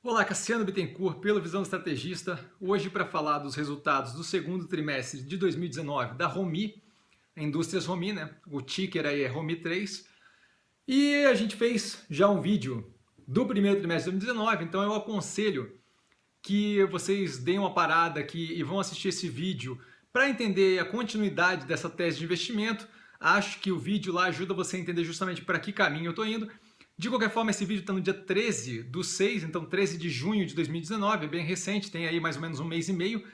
Olá, Cassiano Bittencourt, pelo Visão Estrategista, hoje para falar dos resultados do segundo trimestre de 2019 da Romi, a Indústrias Romi, né? O ticker aí é Romi 3. E a gente fez já um vídeo do primeiro trimestre de 2019, então eu aconselho que vocês deem uma parada aqui e vão assistir esse vídeo para entender a continuidade dessa tese de investimento. Acho que o vídeo lá ajuda você a entender justamente para que caminho eu estou indo. De qualquer forma, esse vídeo está no dia 13/6, então 13 de junho de 2019, é bem recente, tem aí mais ou menos um mês e meio.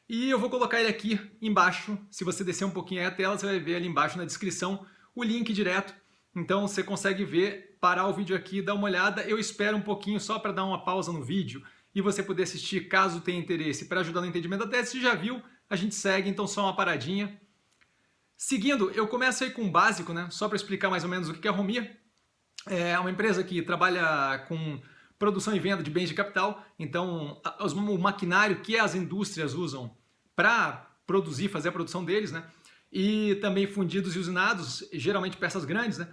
E eu vou colocar ele aqui embaixo. Se você descer um pouquinho aí a tela, você vai ver ali embaixo na descrição o link direto. Então você consegue ver, parar o vídeo aqui, dar uma olhada. Eu espero um pouquinho só para dar uma pausa no vídeo e você poder assistir caso tenha interesse para ajudar no entendimento da tese. Se já viu, a gente segue, então só uma paradinha. Seguindo, eu começo aí com o básico, né? Só para explicar mais ou menos o que é a Romi. É uma empresa que trabalha com produção e venda de bens de capital, então o maquinário que as indústrias usam para produzir, fazer a produção deles, né? E também fundidos e usinados, geralmente peças grandes, né?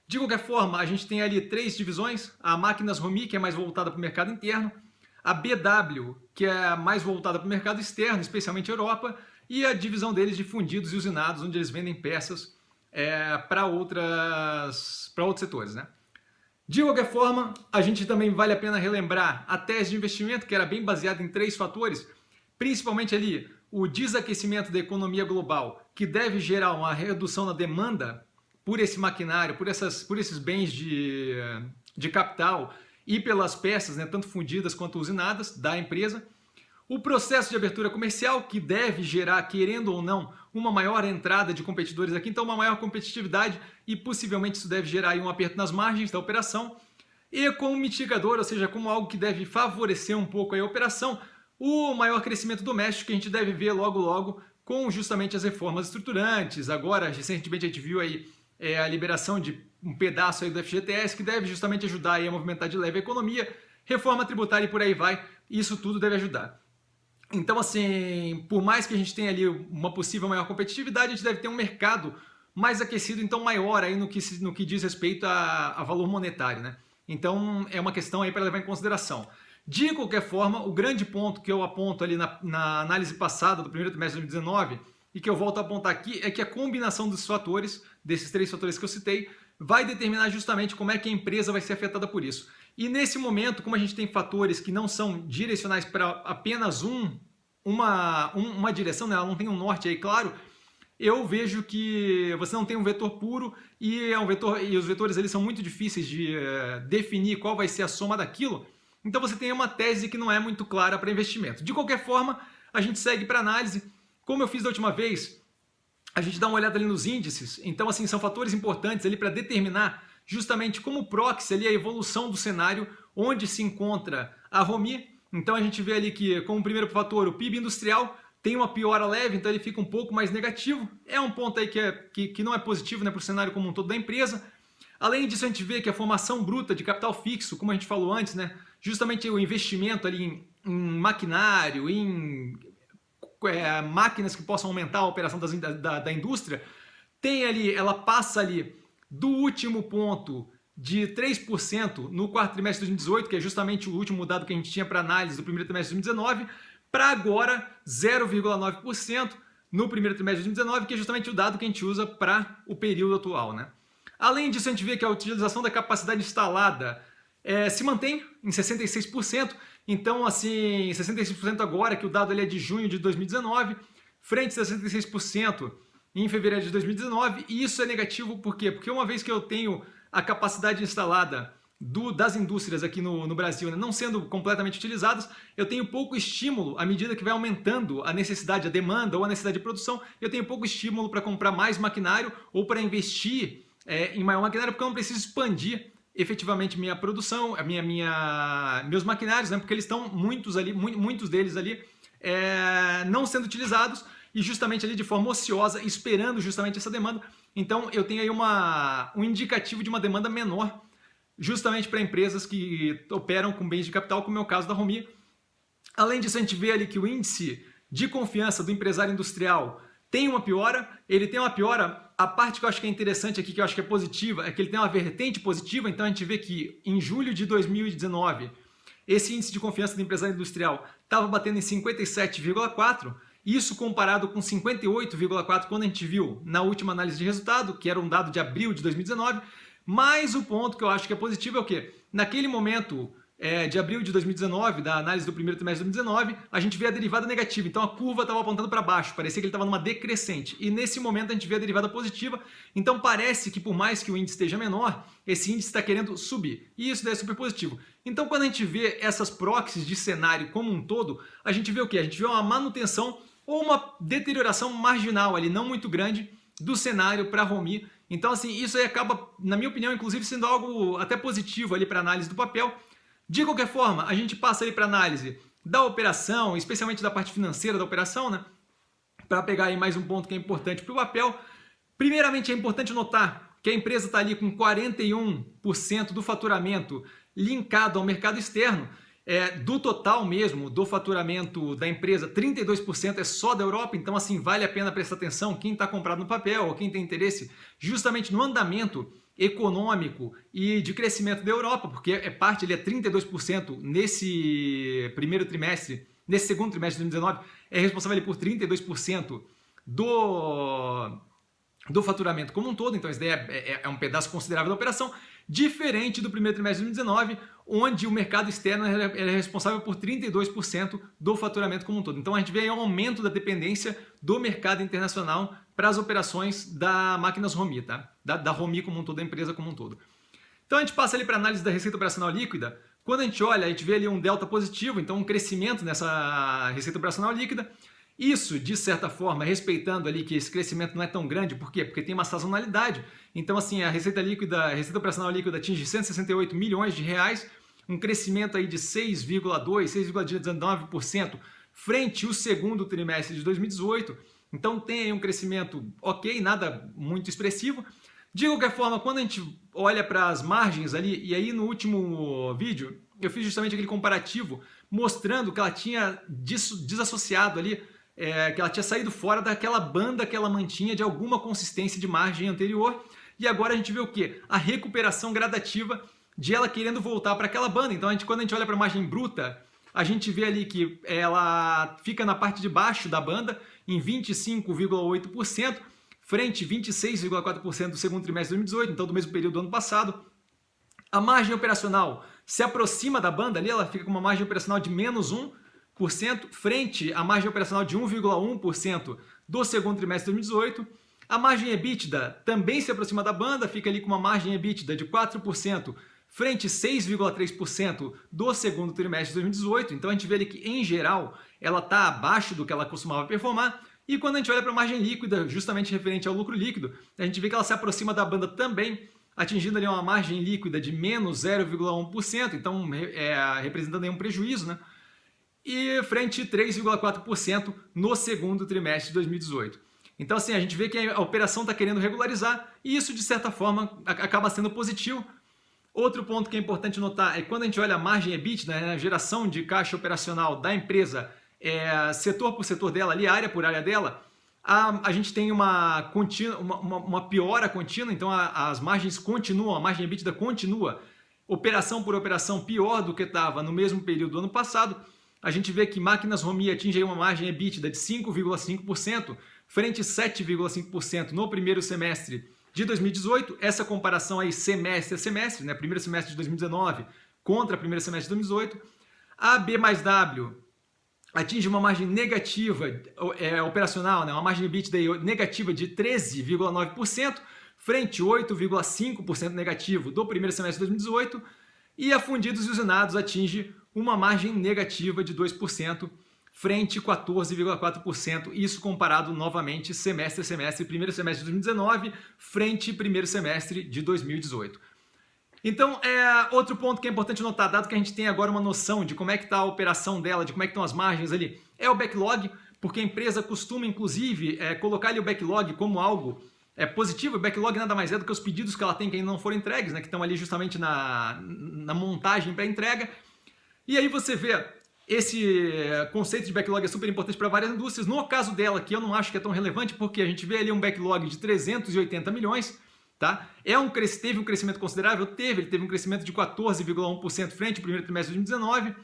De qualquer forma, a gente tem ali três divisões: a Máquinas Romi, que é mais voltada para o mercado interno, a BW, que é mais voltada para o mercado externo, especialmente Europa, e a divisão deles de fundidos e usinados, onde eles vendem peças para outros setores, né? De qualquer forma, a gente também vale a pena relembrar a tese de investimento, que era bem baseada em três fatores, principalmente ali o desaquecimento da economia global, que deve gerar uma redução na demanda por esse maquinário, por esses bens de capital e pelas peças, né, tanto fundidas quanto usinadas da empresa. O processo de abertura comercial, que deve gerar, querendo ou não, uma maior entrada de competidores aqui, então uma maior competitividade, e possivelmente isso deve gerar aí um aperto nas margens da operação. E como mitigador, ou seja, como algo que deve favorecer um pouco a operação, o maior crescimento doméstico que a gente deve ver logo logo com justamente as reformas estruturantes. Agora, recentemente a gente viu aí a liberação de um pedaço aí do FGTS, que deve justamente ajudar aí a movimentar de leve a economia, reforma tributária e por aí vai, isso tudo deve ajudar. Então, assim, por mais que a gente tenha ali uma possível maior competitividade, a gente deve ter um mercado mais aquecido, então maior aí no que diz respeito a valor monetário, né? Então, é uma questão aí para levar em consideração. De qualquer forma, o grande ponto que eu aponto ali na análise passada do primeiro trimestre de 2019 e que eu volto a apontar aqui é que a combinação dos fatores, desses três fatores que eu citei, vai determinar justamente como é que a empresa vai ser afetada por isso. E nesse momento, como a gente tem fatores que não são direcionais para apenas uma direção, né? Ela não tem um norte aí claro, eu vejo que você não tem um vetor puro e os vetores eles são muito difíceis de definir qual vai ser a soma daquilo. Então você tem uma tese que não é muito clara para investimento. De qualquer forma, a gente segue para análise. Como eu fiz da última vez, a gente dá uma olhada ali nos índices. Então, assim, são fatores importantes ali para determinar justamente como proxy ali a evolução do cenário onde se encontra a Romi. Então a gente vê ali que, como primeiro fator, o PIB industrial tem uma piora leve, então ele fica um pouco mais negativo. É um ponto aí que não é positivo, né, para o cenário como um todo da empresa. Além disso, a gente vê que a formação bruta de capital fixo, como a gente falou antes, né, justamente o investimento ali em maquinário, em máquinas que possam aumentar a operação da indústria, ela passa ali do último ponto de 3% no quarto trimestre de 2018, que é justamente o último dado que a gente tinha para análise do primeiro trimestre de 2019, para agora 0,9% no primeiro trimestre de 2019, que é justamente o dado que a gente usa para o período atual, né? Além disso, a gente vê que a utilização da capacidade instalada se mantém em 66%, então assim, 66% agora, que o dado ali é de junho de 2019, frente a 66% em fevereiro de 2019, e isso é negativo por quê? Porque uma vez que eu tenho a capacidade instalada das indústrias aqui no Brasil, né, não sendo completamente utilizadas, eu tenho pouco estímulo à medida que vai aumentando a necessidade, a demanda ou a necessidade de produção, eu tenho pouco estímulo para comprar mais maquinário ou para investir em maior maquinário, porque eu não preciso expandir efetivamente minha produção, meus maquinários, né, porque eles estão muitos deles ali não sendo utilizados e justamente ali de forma ociosa, esperando justamente essa demanda. Então eu tenho aí um indicativo de uma demanda menor, justamente para empresas que operam com bens de capital, como é o caso da Romi. Além disso, a gente vê ali que o índice de confiança do empresário industrial tem uma piora, a parte que eu acho que é interessante aqui, que eu acho que é positiva, é que ele tem uma vertente positiva, então a gente vê que em julho de 2019 esse índice de confiança da empresa industrial estava batendo em 57,4, isso comparado com 58,4 quando a gente viu na última análise de resultado, que era um dado de abril de 2019, mas o ponto que eu acho que é positivo é o quê? Naquele momento de abril de 2019, da análise do primeiro trimestre de 2019, a gente vê a derivada negativa, então a curva estava apontando para baixo, parecia que ele estava numa decrescente, e nesse momento a gente vê a derivada positiva, então parece que por mais que o índice esteja menor, esse índice está querendo subir, e isso daí é super positivo. Então quando a gente vê essas proxies de cenário como um todo, a gente vê o quê? A gente vê uma manutenção ou uma deterioração marginal ali, não muito grande, do cenário para a ROMI. Então assim, isso aí acaba, na minha opinião, inclusive sendo algo até positivo ali para a análise do papel. De qualquer forma, a gente passa aí para análise da operação, especialmente da parte financeira da operação, né? Para pegar aí mais um ponto que é importante para o papel. Primeiramente, é importante notar que a empresa está ali com 41% do faturamento linkado ao mercado externo. Do total mesmo, do faturamento da empresa, 32% é só da Europa, então assim, vale a pena prestar atenção quem está comprado no papel ou quem tem interesse justamente no andamento econômico e de crescimento da Europa, porque ele é 32% nesse primeiro trimestre, nesse segundo trimestre de 2019, é responsável por 32% do faturamento como um todo, então isso daí é um pedaço considerável da operação, diferente do primeiro trimestre de 2019, onde o mercado externo é responsável por 32% do faturamento como um todo. Então a gente vê aí um aumento da dependência do mercado internacional para as operações da Máquinas ROMI, tá? Da ROMI como um todo, da empresa como um todo. Então a gente passa ali para a análise da receita operacional líquida. Quando a gente olha, a gente vê ali um delta positivo, então um crescimento nessa receita operacional líquida. Isso, de certa forma, respeitando ali que esse crescimento não é tão grande, por quê? Porque tem uma sazonalidade. Então, assim, a receita operacional líquida atinge 168 milhões de reais, um crescimento aí de 6,19% frente ao segundo trimestre de 2018. Então, tem aí um crescimento ok, nada muito expressivo. De qualquer forma, quando a gente olha para as margens ali, e aí no último vídeo, eu fiz justamente aquele comparativo mostrando que ela tinha desassociado ali, que ela tinha saído fora daquela banda que ela mantinha de alguma consistência de margem anterior, e agora a gente vê o quê? A recuperação gradativa de ela querendo voltar para aquela banda. Então, quando a gente olha para a margem bruta, a gente vê ali que ela fica na parte de baixo da banda, em 25,8%, frente a 26,4% do segundo trimestre de 2018, então do mesmo período do ano passado. A margem operacional se aproxima da banda ali, ela fica com uma margem operacional de menos 1%, frente à margem operacional de 1,1% do segundo trimestre de 2018. A margem EBITDA também se aproxima da banda, fica ali com uma margem EBITDA de 4%, frente a 6,3% do segundo trimestre de 2018. Então a gente vê ali que, em geral, ela está abaixo do que ela costumava performar. E quando a gente olha para a margem líquida, justamente referente ao lucro líquido, a gente vê que ela se aproxima da banda também, atingindo ali uma margem líquida de menos 0,1%, então representando aí um prejuízo, né? E frente a 3,4% no segundo trimestre de 2018. Então, assim, a gente vê que a operação está querendo regularizar e isso, de certa forma, acaba sendo positivo. Outro ponto que é importante notar é que quando a gente olha a margem EBITDA, né, a geração de caixa operacional da empresa, setor por setor dela, ali, área por área dela, a gente tem uma piora contínua, então as margens continuam, a margem EBITDA continua, operação por operação, pior do que estava no mesmo período do ano passado. A gente vê que Máquinas ROMI atinge uma margem EBITDA de 5,5%, frente a 7,5% no primeiro semestre de 2018. Essa comparação aí semestre a semestre, né? Primeiro semestre de 2019 contra primeiro semestre de 2018. A B+W atinge uma margem negativa operacional, né? Uma margem EBITDA negativa de 13,9%, frente a 8,5% negativo do primeiro semestre de 2018. E a Fundidos e Usinados atinge uma margem negativa de 2%, frente a 14,4%, isso comparado novamente semestre a semestre, primeiro semestre de 2019, frente ao primeiro semestre de 2018. Então, outro ponto que é importante notar, dado que a gente tem agora uma noção de como é que está a operação dela, de como é que estão as margens ali, é o backlog, porque a empresa costuma, inclusive, colocar ali o backlog como algo positivo. O backlog nada mais é do que os pedidos que ela tem que ainda não foram entregues, né, que estão ali justamente na montagem para entrega. E aí você vê, esse conceito de backlog é super importante para várias indústrias. No caso dela, que eu não acho que é tão relevante, porque a gente vê ali um backlog de 380 milhões, Tá? Teve um crescimento considerável? Ele teve um crescimento de 14,1% frente ao primeiro trimestre de 2019,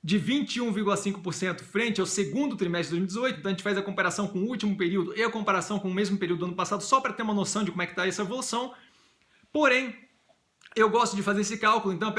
de 21,5% frente ao segundo trimestre de 2018, então a gente faz a comparação com o último período e a comparação com o mesmo período do ano passado, só para ter uma noção de como é que está essa evolução. Porém, eu gosto de fazer esse cálculo, então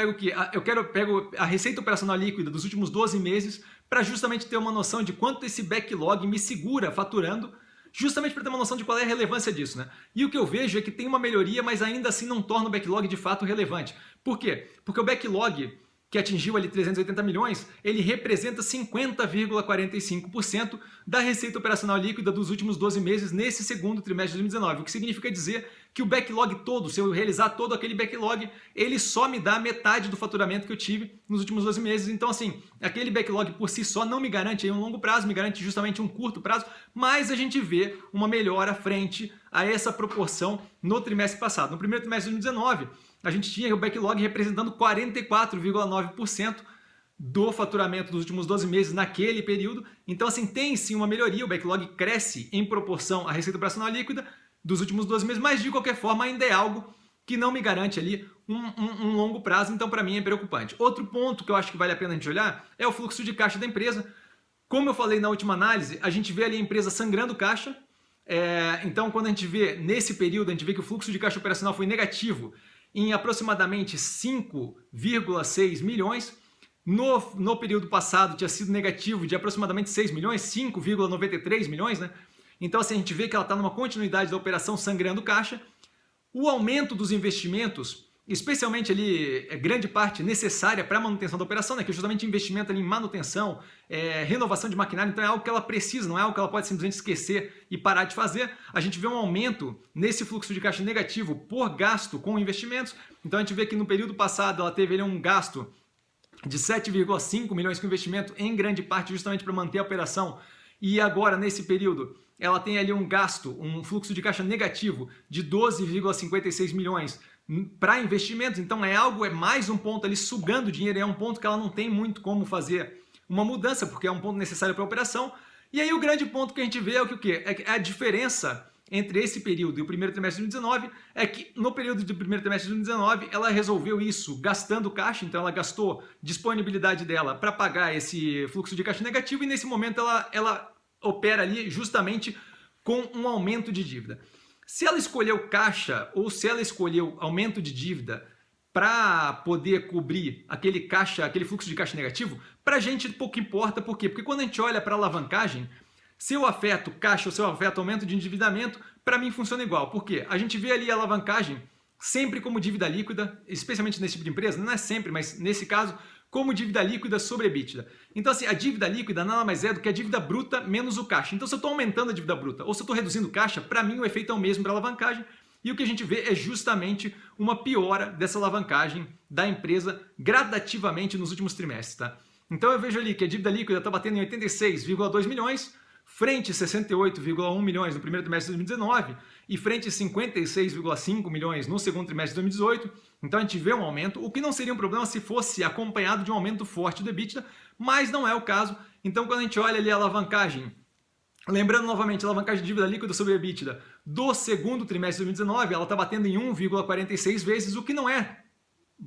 eu pego a receita operacional líquida dos últimos 12 meses para justamente ter uma noção de quanto esse backlog me segura faturando, justamente para ter uma noção de qual é a relevância disso, né? E o que eu vejo é que tem uma melhoria, mas ainda assim não torna o backlog de fato relevante. Por quê? Porque o backlog que atingiu ali 380 milhões, ele representa 50,45% da receita operacional líquida dos últimos 12 meses nesse segundo trimestre de 2019, o que significa dizer que o backlog todo, se eu realizar todo aquele backlog, ele só me dá metade do faturamento que eu tive nos últimos 12 meses. Então, assim, aquele backlog por si só não me garante aí um longo prazo, me garante justamente um curto prazo, mas a gente vê uma melhora frente a essa proporção no trimestre passado. No primeiro trimestre de 2019, a gente tinha o backlog representando 44,9% do faturamento dos últimos 12 meses naquele período. Então, assim, tem sim uma melhoria, o backlog cresce em proporção à receita operacional líquida dos últimos 12 meses, mas de qualquer forma ainda é algo que não me garante ali um longo prazo, então para mim é preocupante. Outro ponto que eu acho que vale a pena a gente olhar é o fluxo de caixa da empresa. Como eu falei na última análise, a gente vê ali a empresa sangrando caixa. Então, quando a gente vê nesse período, a gente vê que o fluxo de caixa operacional foi negativo em aproximadamente 5,6 milhões. No período passado tinha sido negativo de aproximadamente 6 milhões, 5,93 milhões, né? Então, assim, a gente vê que ela está numa continuidade da operação sangrando caixa. O aumento dos investimentos, especialmente ali, grande parte necessária para a manutenção da operação, né? Que é justamente investimento ali em manutenção, renovação de maquinário, então é algo que ela precisa, não é algo que ela pode simplesmente esquecer e parar de fazer. A gente vê um aumento nesse fluxo de caixa negativo por gasto com investimentos. Então a gente vê que no período passado ela teve ali um gasto de 7,5 milhões com investimento, em grande parte justamente para manter a operação. E agora, nesse período, ela tem ali um gasto, um fluxo de caixa negativo de 12,56 milhões para investimentos. Então é mais um ponto ali sugando dinheiro, é um ponto que ela não tem muito como fazer uma mudança, porque é um ponto necessário para a operação. E aí o grande ponto que a gente vê é o quê? É a diferença entre esse período e o primeiro trimestre de 2019, é que no período do primeiro trimestre de 2019 ela resolveu isso gastando caixa, então ela gastou disponibilidade dela para pagar esse fluxo de caixa negativo, e nesse momento ela opera ali justamente com um aumento de dívida. Se ela escolheu caixa ou se ela escolheu aumento de dívida para poder cobrir aquele fluxo de caixa negativo, para a gente pouco importa. Por quê? Porque quando a gente olha para a alavancagem, se eu afeto caixa ou se eu afeto aumento de endividamento, para mim funciona igual. Por quê? A gente vê ali a alavancagem sempre como dívida líquida, especialmente nesse tipo de empresa, não é sempre, mas nesse caso, como dívida líquida sobre EBITDA. Então, assim, a dívida líquida nada mais é do que a dívida bruta menos o caixa. Então, se eu estou aumentando a dívida bruta ou se eu estou reduzindo o caixa, para mim o efeito é o mesmo para a alavancagem. E o que a gente vê é justamente uma piora dessa alavancagem da empresa gradativamente nos últimos trimestres. Tá? Então, eu vejo ali que a dívida líquida está batendo em 86,2 milhões, frente a 68,1 milhões no primeiro trimestre de 2019 e frente a 56,5 milhões no segundo trimestre de 2018. Então a gente vê um aumento, o que não seria um problema se fosse acompanhado de um aumento forte do EBITDA, mas não é o caso. Então quando a gente olha ali a alavancagem, lembrando novamente, a alavancagem de dívida líquida sobre EBITDA do segundo trimestre de 2019, ela está batendo em 1,46 vezes, o que não é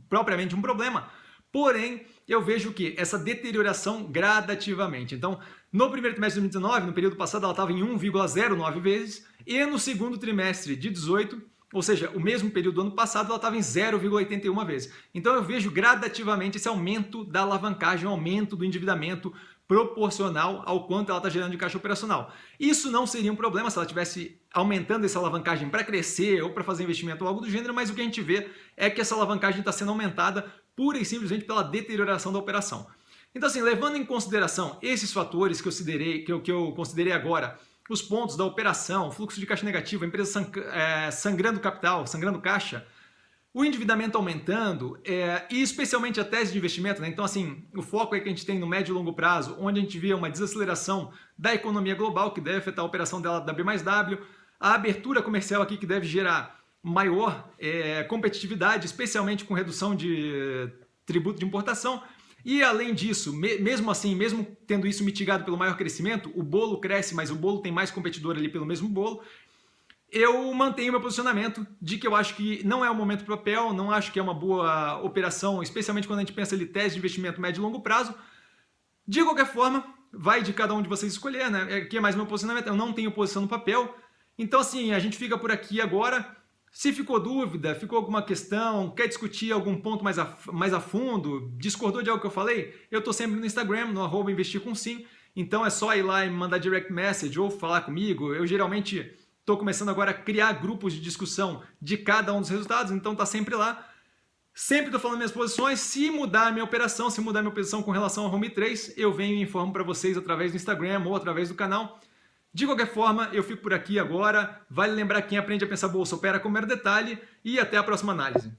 propriamente um problema. Porém, eu vejo que essa deterioração gradativamente. Então, no primeiro trimestre de 2019, no período passado, ela estava em 1,09 vezes, e no segundo trimestre de 2018, ou seja, o mesmo período do ano passado, ela estava em 0,81 vezes. Então, eu vejo gradativamente esse aumento da alavancagem, o aumento do endividamento proporcional ao quanto ela está gerando de caixa operacional. Isso não seria um problema se ela estivesse aumentando essa alavancagem para crescer ou para fazer investimento ou algo do gênero, mas o que a gente vê é que essa alavancagem está sendo aumentada pura e simplesmente pela deterioração da operação. Então, assim, levando em consideração esses fatores que eu considerei agora, os pontos da operação, fluxo de caixa negativo, a empresa sangrando capital, sangrando caixa, o endividamento aumentando e especialmente a tese de investimento, né? Então, assim, o foco é que a gente tem no médio e longo prazo, onde a gente vê uma desaceleração da economia global, que deve afetar a operação dela da B+W, a abertura comercial aqui que deve gerar maior competitividade, especialmente com redução de tributo de importação. E além disso, mesmo assim, mesmo tendo isso mitigado pelo maior crescimento, o bolo cresce, mas o bolo tem mais competidor ali pelo mesmo bolo. eu mantenho meu posicionamento de que eu acho que não é o momento para papel, não acho que é uma boa operação, especialmente quando a gente pensa em tese de investimento médio e longo prazo. De qualquer forma, vai de cada um de vocês escolher, né? Aqui é mais meu posicionamento, eu não tenho posição no papel. Então, assim, a gente fica por aqui agora. Se ficou dúvida, ficou alguma questão, quer discutir algum ponto mais a fundo, discordou de algo que eu falei, eu estou sempre no Instagram, no @investircomsim. Então é só ir lá e mandar direct message ou falar comigo. Eu geralmente estou começando agora a criar grupos de discussão de cada um dos resultados, então tá sempre lá. Sempre estou falando minhas posições. Se mudar a minha operação, se mudar a minha posição com relação ao Home 3, eu venho e informo para vocês através do Instagram ou através do canal. De qualquer forma, eu fico por aqui agora. Vale lembrar que quem aprende a pensar bolsa opera com mero detalhe e até a próxima análise.